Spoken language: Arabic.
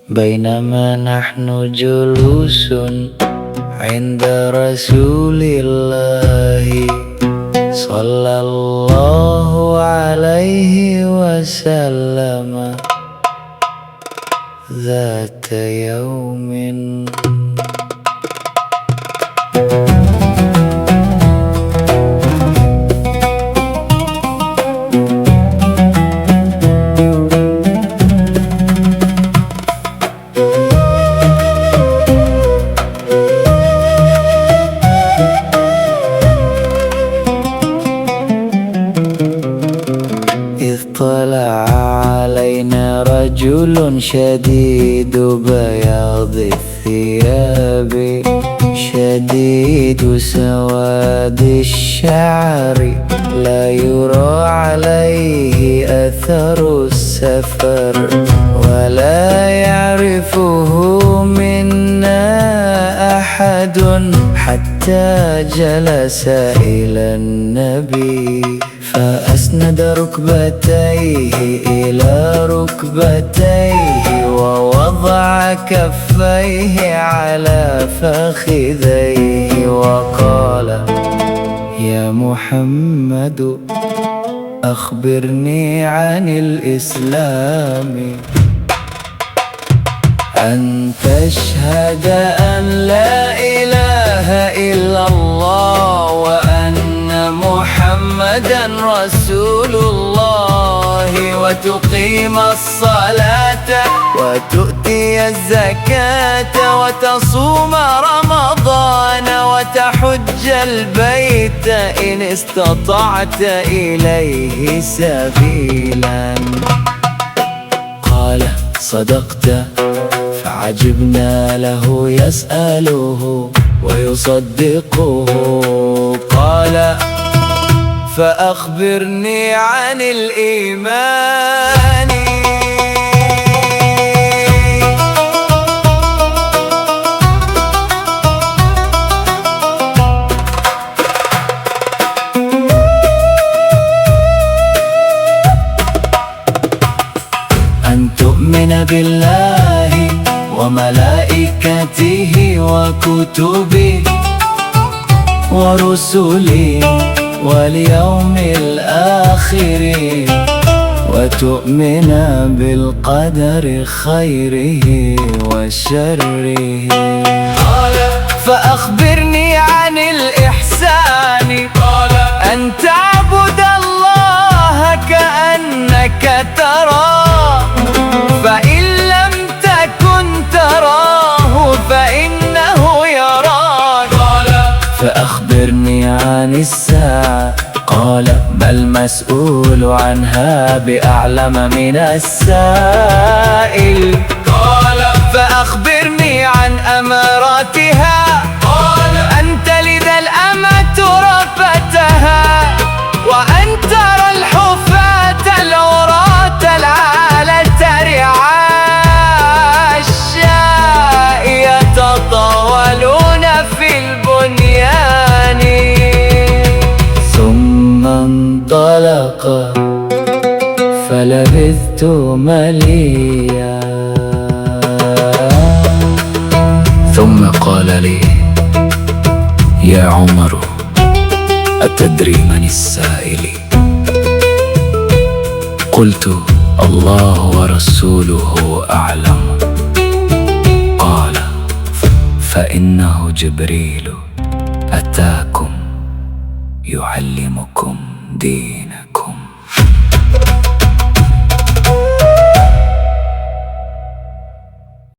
بينما نحن جلوس عند رسول الله صلى الله عليه وسلم ذات يوم. إذ طلع علينا رجل شديد بياض الثياب شديد سواد الشعر لا يرى عليه أثر السفر ولا يعرفه منا أحد حتى جلس إلى النبي فأسند ركبتيه إلى ركبتيه ووضع كفيه على فخذيه وقال: يا محمد أخبرني عن الإسلام. أن تشهد أن لا إله إلا الله وأن محمدًا رسول الله وتقيم الصلاة وتؤتي الزكاة وتصوم رمضان وتحج البيت إن استطعت إليه سبيلا. قال: صدقت. فعجبنا له يسأله ويصدقه. قال: فأخبرني عن الإيمان. أن تؤمن بالله وملائكته وكتبه ورسله واليوم الآخر وتؤمن بالقدر خيره وشره. فأخبرني عن الإحسان. أن تعبد الله كأنك تراه فإن لم تكن تراه فإنه يراك. فأخبرني عن الساعة. قال: ما المسؤول عنها بأعلم من السائل. فأخبرني عن أماراتها. أن تلد الأمة ربتها وأن ترى الحفاة العراة العالة رعاء الشاء يتطاولون في البنيان. ثم انطلق فلبثت مليا ثم قال لي: يا عمر أتدري من السائل؟ قلت: الله ورسوله أعلم. قال: فإنه جبريل أتاكم يعلمكم دينكم.